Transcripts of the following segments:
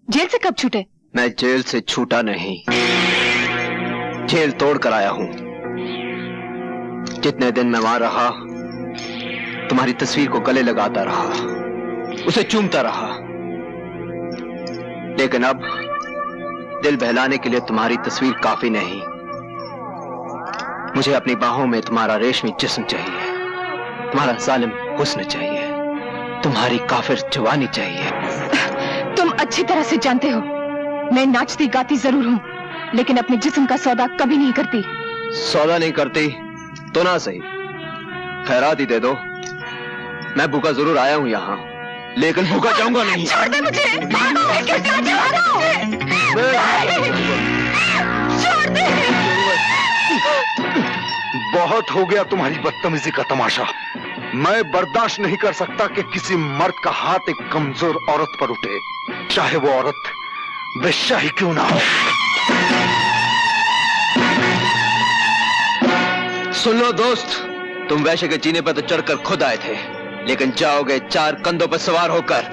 Jail से कब छूटे? मैं जेल से छूटा नहीं, जेल तोड़ कर आया हूं। जितने दिन मैं वहां रहा, तुम्हारी तस्वीर को गले लगाता रहा, उसे चूमता रहा, लेकिन अब दिल बहलाने के लिए तुम्हारी तस्वीर काफी नहीं। मुझे अपनी बाहों में तुम्हारा रेशमी जिस्म चाहिए, तुम्हारा जालिम हुस्न चाहिए, तुम्हारी काफिर जवानी चाहिए। तुम अच्छी तरह से जानते हो मैं नाचती गाती जरूर हूं, लेकिन अपने जिस्म का सौदा कभी नहीं करती। सौदा नहीं करती तो ना सही, खैरात ही दे दो। मैं भूखा जरूर आया हूं यहाँ, लेकिन भूखा जाऊंगा नहीं। छोड़ दे मुझे, छोड़ दे। बहुत हो गया तुम्हारी बदतमीजी का तमाशा। मैं बर्दाश्त नहीं कर सकता कि किसी मर्द का हाथ एक कमजोर औरत पर उठे, चाहे वो औरत वेश्या ही क्यों ना हो। सुन लो दोस्त, तुम वैश्य के जीने पर तो चढ़कर खुद आए थे, लेकिन जाओगे 4 कंधों पर सवार होकर।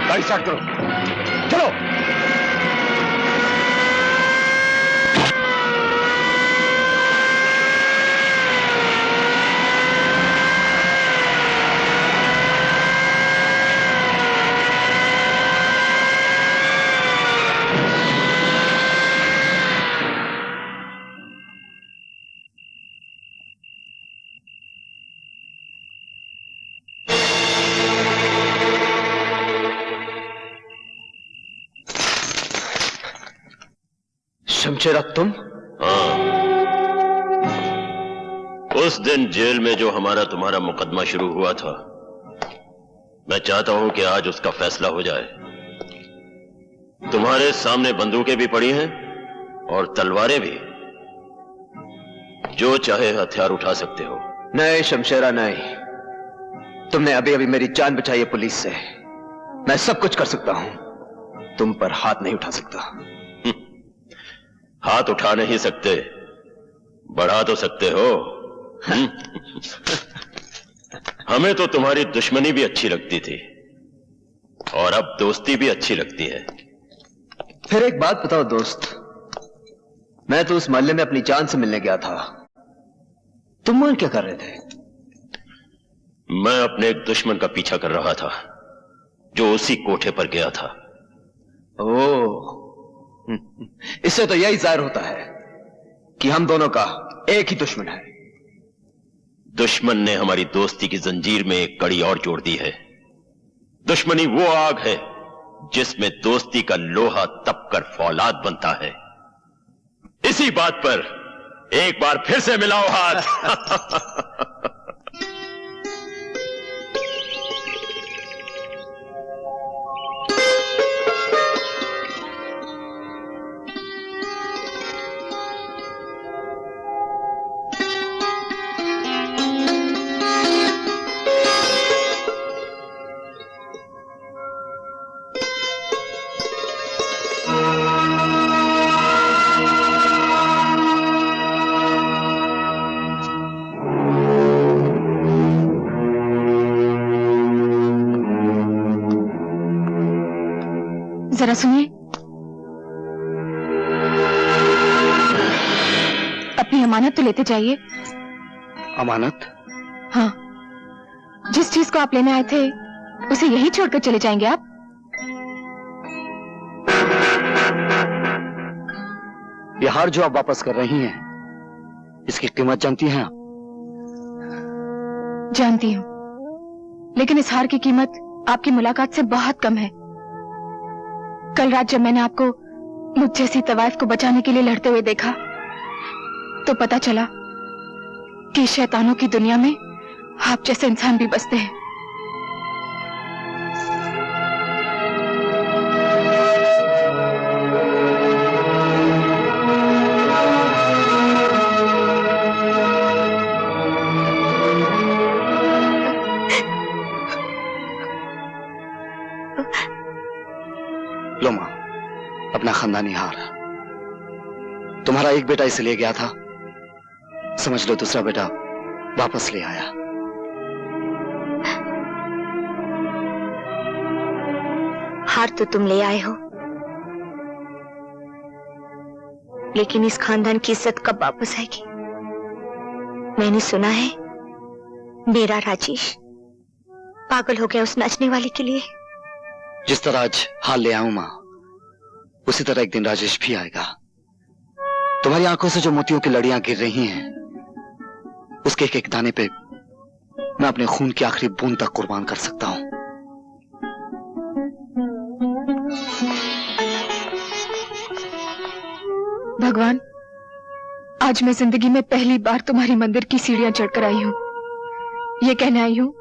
गाड़ी स्टार्ट करो, चलो। शमशेरा तुम? हाँ, उस दिन जेल में जो हमारा तुम्हारा मुकदमा शुरू हुआ था, मैं चाहता हूं कि आज उसका फैसला हो जाए। तुम्हारे सामने बंदूकें भी पड़ी हैं और तलवारें भी, जो चाहे हथियार उठा सकते हो। नहीं शमशेरा नहीं, तुमने अभी अभी मेरी जान बचाई है पुलिस से। मैं सब कुछ कर सकता हूं, तुम पर हाथ नहीं उठा सकता। हाथ उठा नहीं सकते, बढ़ा तो सकते हो। हमें तो तुम्हारी दुश्मनी भी अच्छी लगती थी और अब दोस्ती भी अच्छी लगती है। फिर एक बात बताओ दोस्त, मैं तो उस मोहल्ले में अपनी जान से मिलने गया था, तुम वहां क्या कर रहे थे? मैं अपने एक दुश्मन का पीछा कर रहा था जो उसी कोठे पर गया था। ओह, इससे तो यही जाहिर होता है कि हम दोनों का एक ही दुश्मन है। दुश्मन ने हमारी दोस्ती की जंजीर में एक कड़ी और जोड़ दी है। दुश्मनी वो आग है जिसमें दोस्ती का लोहा तपकर फौलाद बनता है। इसी बात पर एक बार फिर से मिलाओ हाथ। जरा सुनिए। अपनी अमानत तो लेते जाइए। अमानत? हाँ, जिस चीज को आप लेने आए थे उसे यही छोड़कर चले जाएंगे आप? ये हार जो आप वापस कर रही हैं, इसकी कीमत जानती हैं आप? जानती हूँ, लेकिन इस हार की कीमत आपकी मुलाकात से बहुत कम है। कल रात जब मैंने आपको मुझ जैसी तवाइफ को बचाने के लिए लड़ते हुए देखा तो पता चला कि शैतानों की दुनिया में आप जैसे इंसान भी बसते हैं। लो मां, अपना खानदानी हार। तुम्हारा एक बेटा इसे ले गया था, समझ लो दूसरा बेटा वापस ले आया। हार तो तुम ले आए हो, लेकिन इस खानदान की इज्जत कब वापस आएगी? मैंने सुना है मेरा राजेश पागल हो गया उस नाचने वाले के लिए। जिस तरह आज हाल ले आऊं मां, उसी तरह एक दिन राजेश भी आएगा। तुम्हारी आंखों से जो मोतियों की लड़ियां गिर रही हैं, उसके एक एक दाने पे मैं अपने खून की आखिरी बूंद तक कुर्बान कर सकता हूं। भगवान, आज मैं जिंदगी में पहली बार तुम्हारी मंदिर की सीढ़ियां चढ़कर आई हूं। ये कहने आई हूं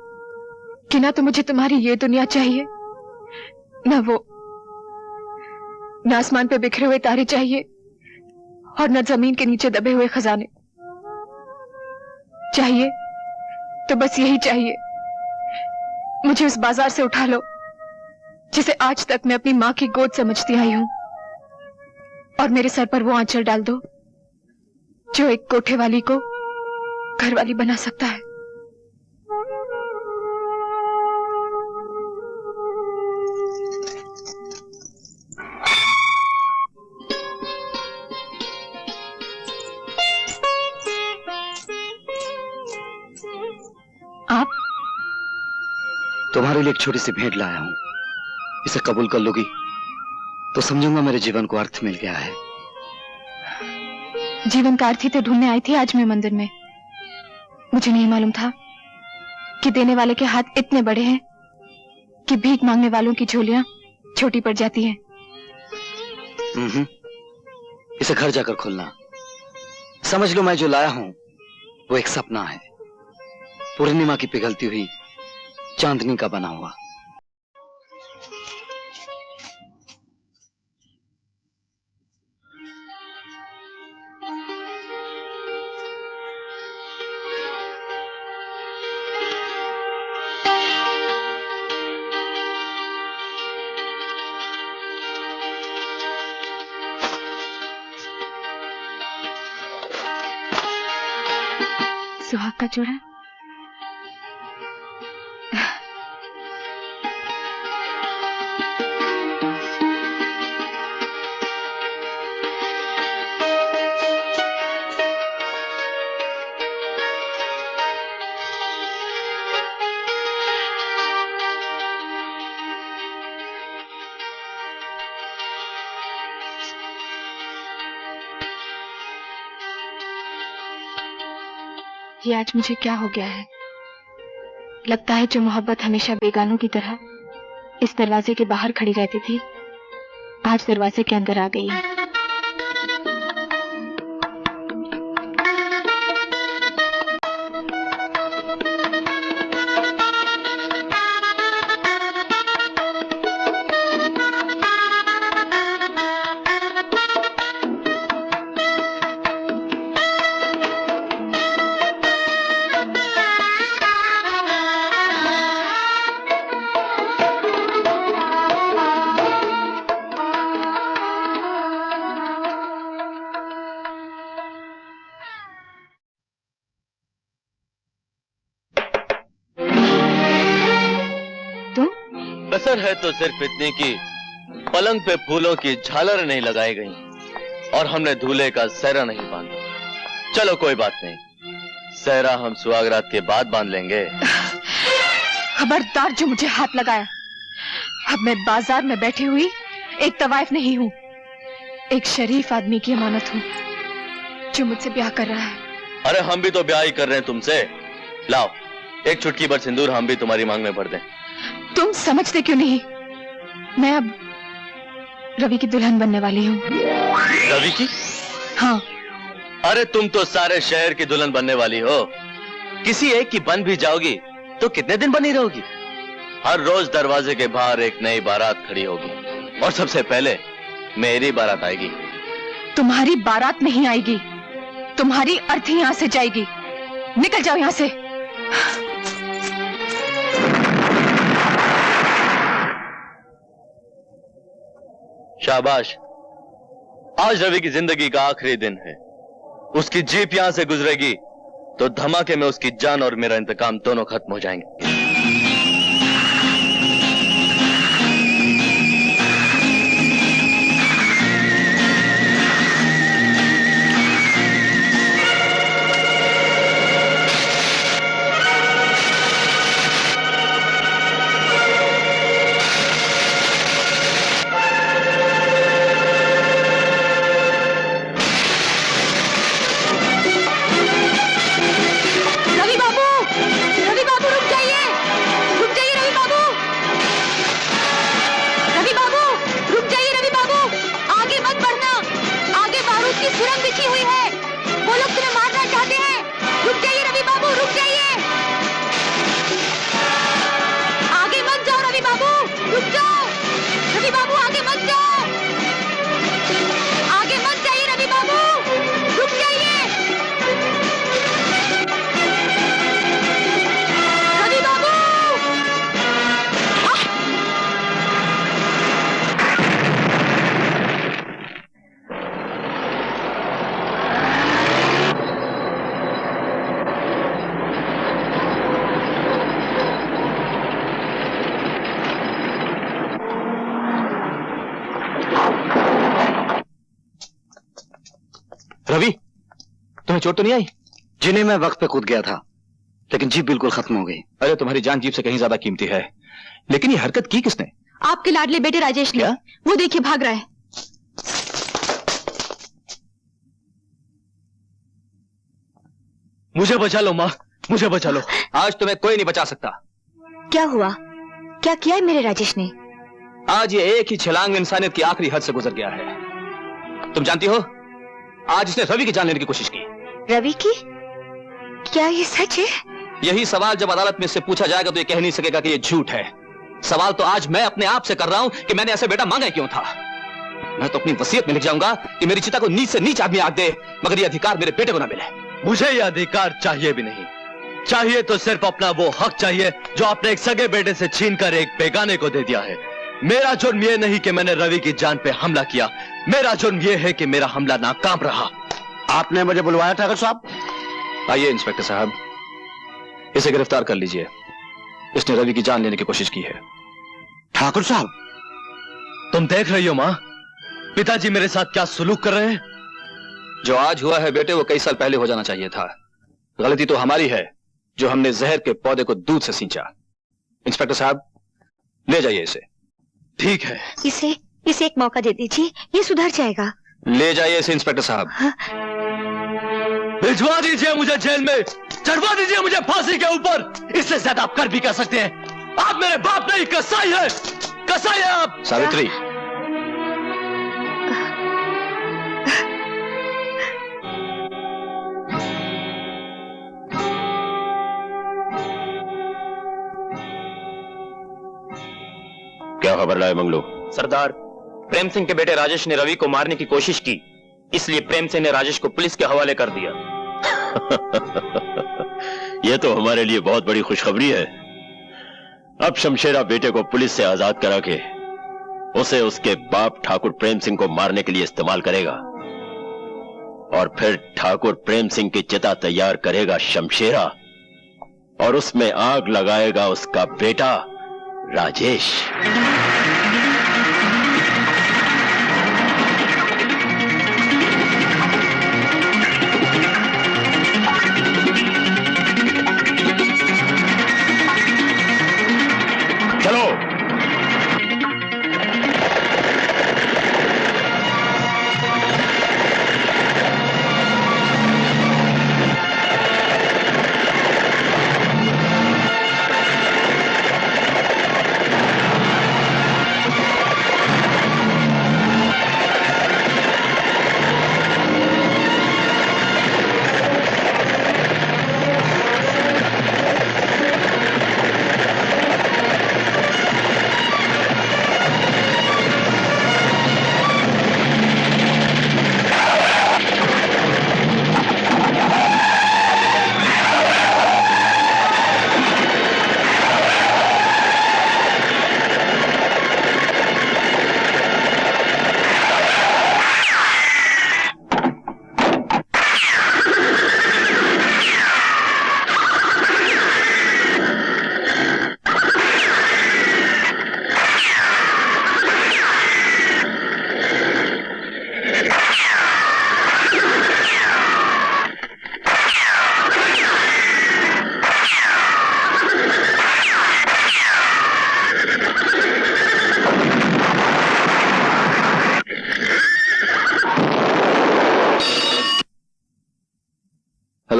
कि ना तो मुझे तुम्हारी ये दुनिया चाहिए, न वो, न आसमान पे बिखरे हुए तारे चाहिए और न जमीन के नीचे दबे हुए खजाने। चाहिए तो बस यही चाहिए, मुझे उस बाजार से उठा लो जिसे आज तक मैं अपनी मां की गोद समझती आई हूं, और मेरे सर पर वो आंचल डाल दो जो एक कोठे वाली को घर वाली बना सकता है। आप? तुम्हारे लिए एक छोटी सी भेंट लाया हूं, इसे कबूल कर लोगी तो समझूंगा मेरे जीवन को अर्थ मिल गया है। जीवन का अर्थ ही तो ढूंढने आई थी आज मैं मंदिर में। मुझे नहीं मालूम था कि देने वाले के हाथ इतने बड़े हैं कि भीख मांगने वालों की झोलियां छोटी पड़ जाती हैं। इसे घर जाकर खोलना। समझ लो मैं जो लाया हूं वो एक सपना है, पूर्णिमा की पिघलती हुई चांदनी का बना हुआ। सुहाग का जोड़ा। ये आज मुझे क्या हो गया है? लगता है जो मोहब्बत हमेशा बेगानों की तरह इस दरवाजे के बाहर खड़ी रहती थी, आज दरवाजे के अंदर आ गई है। कसर है तो सिर्फ इतनी की पलंग पे फूलों की झालर नहीं लगाई गई और हमने दूल्हे का सहरा नहीं बांधा। चलो कोई बात नहीं, सहरा हम सुहागरात के बाद बांध लेंगे। खबरदार जो मुझे हाथ लगाया। अब मैं बाजार में बैठी हुई एक तवाइफ नहीं हूँ, एक शरीफ आदमी की अमानत हूँ जो मुझसे ब्याह कर रहा है। अरे हम भी तो ब्याह ही कर रहे हैं तुमसे। लाओ एक चुटकी भर सिंदूर हम भी तुम्हारी मांग में भर दें। तुम समझते क्यों नहीं? मैं अब रवि की दुल्हन बनने वाली हूँ। रवि की? हाँ। अरे तुम तो सारे शहर की दुल्हन बनने वाली हो। किसी एक की बन भी जाओगी तो कितने दिन बनी रहोगी? हर रोज दरवाजे के बाहर एक नई बारात खड़ी होगी और सबसे पहले मेरी बारात आएगी। तुम्हारी बारात नहीं आएगी, तुम्हारी अर्थी यहां से जाएगी। निकल जाओ यहां से। शाबाश, आज रवि की जिंदगी का आखिरी दिन है। उसकी जीप यहां से गुजरेगी तो धमाके में उसकी जान और मेरा इंतकाम दोनों खत्म हो जाएंगे। रवि, तुम्हें चोट तो नहीं आई? जिन्हें मैं वक्त पे कूद गया था, लेकिन जीप बिल्कुल खत्म हो गई। अरे तुम्हारी जान जीप से कहीं ज्यादा कीमती है। लेकिन ये हरकत की किसने? आपके लाडले बेटे राजेश ने। क्या? वो देखिए भाग रहा है। मुझे बचा लो माँ, मुझे बचा लो। आज तुम्हें कोई नहीं बचा सकता। क्या हुआ? क्या किया है मेरे राजेश ने? आज ये एक ही छलांग में इंसानियत की आखिरी हद से गुजर गया है। तुम जानती हो, आज इसने रवि की जान लेने की कोशिश की। रवि की? क्या ये सच है? यही सवाल जब अदालत में इससे पूछा जाएगा तो ये कह नहीं सकेगा कि ये झूठ है। सवाल तो आज मैं अपने आप से कर रहा हूं कि मैंने ऐसे बेटा मांगा क्यों था। मैं तो अपनी वसीयत में लिख जाऊंगा कि मेरी चिता को नीच से नीच आदमी आग दे, मगर ये अधिकार मेरे बेटे को ना मिले। मुझे ये अधिकार चाहिए भी नहीं। चाहिए तो सिर्फ अपना वो हक चाहिए जो आपने एक सगे बेटे से छीनकर एक बेगाने को दे दिया है। मेरा जुर्म ये नहीं कि मैंने रवि की जान पे हमला किया, मेरा जुर्म ये है कि मेरा हमला नाकाम रहा। आपने मुझे बुलवाया ठाकुर साहब? आइए इंस्पेक्टर साहब, इसे गिरफ्तार कर लीजिए। इसने रवि की जान लेने की कोशिश की है। ठाकुर साहब, तुम देख रही हो माँ, पिताजी मेरे साथ क्या सुलूक कर रहे हैं। जो आज हुआ है बेटे, वो कई साल पहले हो जाना चाहिए था। गलती तो हमारी है जो हमने जहर के पौधे को दूध से सींचा। इंस्पेक्टर साहब, ले जाइए इसे। ठीक है। इसे एक मौका दे दीजिए, ये सुधर जाएगा। ले जाइए इसे इंस्पेक्टर साहब। हाँ? भिजवा दीजिए मुझे जेल में, चढ़वा दीजिए मुझे फांसी के ऊपर। इससे ज्यादा आप कर भी कर सकते हैं। आप मेरे बाप नहीं, कसाई है, कसाई है आप। सावित्री, क्या खबर लाए मंगलू? सरदार, प्रेम सिंह के बेटे राजेश ने रवि को मारने की कोशिश की, इसलिए प्रेम सिंह ने राजेश को पुलिस के हवाले कर दिया। यह तो हमारे लिए बहुत बड़ी खुशखबरी है। अब शमशेरा बेटे को पुलिस से आजाद करा के उसे उसके बाप ठाकुर प्रेम सिंह को मारने के लिए इस्तेमाल करेगा और फिर ठाकुर प्रेम सिंह की चिता तैयार करेगा शमशेरा और उसमें आग लगाएगा उसका बेटा राजेश।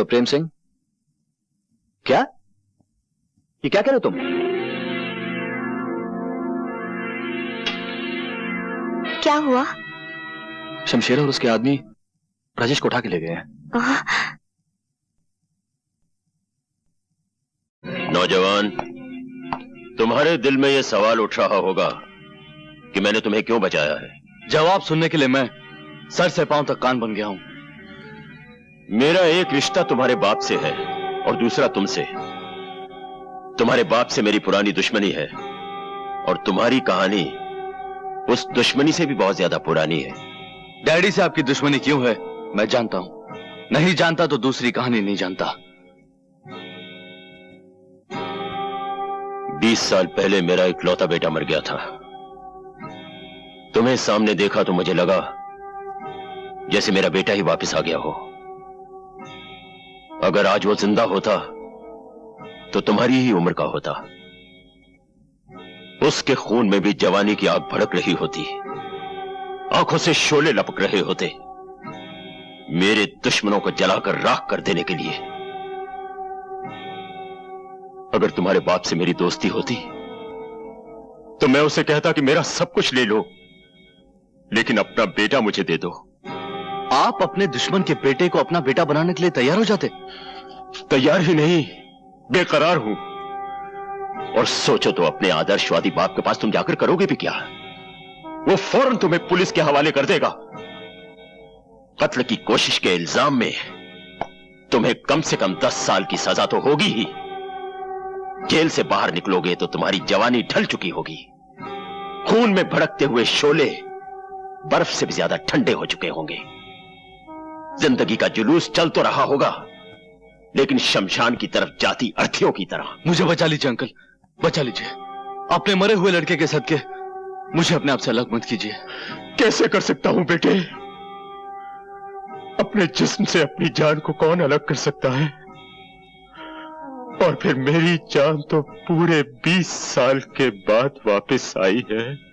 प्रेम सिंह? क्या? ये क्या कह रहे हो तुम? क्या हुआ? शमशेर और उसके आदमी राजेश को उठा के ले गए हैं। नौजवान, तुम्हारे दिल में यह सवाल उठ रहा होगा कि मैंने तुम्हें क्यों बचाया है। जवाब सुनने के लिए मैं सर से पांव तक कान बन गया हूं। मेरा एक रिश्ता तुम्हारे बाप से है और दूसरा तुमसे। तुम्हारे बाप से मेरी पुरानी दुश्मनी है और तुम्हारी कहानी उस दुश्मनी से भी बहुत ज्यादा पुरानी है। डैडी से आपकी दुश्मनी क्यों है मैं जानता हूं, नहीं जानता तो दूसरी कहानी नहीं जानता। 20 साल पहले मेरा इकलौता बेटा मर गया था। तुम्हें सामने देखा तो मुझे लगा जैसे मेरा बेटा ही वापस आ गया हो। अगर आज वो जिंदा होता तो तुम्हारी ही उम्र का होता। उसके खून में भी जवानी की आग भड़क रही होती, आंखों से शोले लपक रहे होते, मेरे दुश्मनों को जलाकर राख कर देने के लिए। अगर तुम्हारे बाप से मेरी दोस्ती होती तो मैं उसे कहता कि मेरा सब कुछ ले लो, लेकिन अपना बेटा मुझे दे दो। आप अपने दुश्मन के बेटे को अपना बेटा बनाने के लिए तैयार हो जाते? तैयार ही नहीं, बेकरार हूं। और सोचो तो अपने आदर्शवादी बाप के पास तुम जाकर करोगे भी क्या? वो फौरन तुम्हें पुलिस के हवाले कर देगा। कत्ल की कोशिश के इल्जाम में तुम्हें कम से कम 10 साल की सजा तो होगी ही। जेल से बाहर निकलोगे तो तुम्हारी जवानी ढल चुकी होगी। खून में भड़कते हुए शोले बर्फ से भी ज्यादा ठंडे हो चुके होंगे। जिंदगी का जुलूस चल तो रहा होगा, लेकिन शमशान की तरफ जाती अर्थियों की तरह। मुझे बचा लीजिए अंकल, बचा लीजिए। अपने मरे हुए लड़के के सदके मुझे अपने आप से अलग मत कीजिए। कैसे कर सकता हूं बेटे? अपने जिस्म से अपनी जान को कौन अलग कर सकता है? और फिर मेरी जान तो पूरे 20 साल के बाद वापस आई है।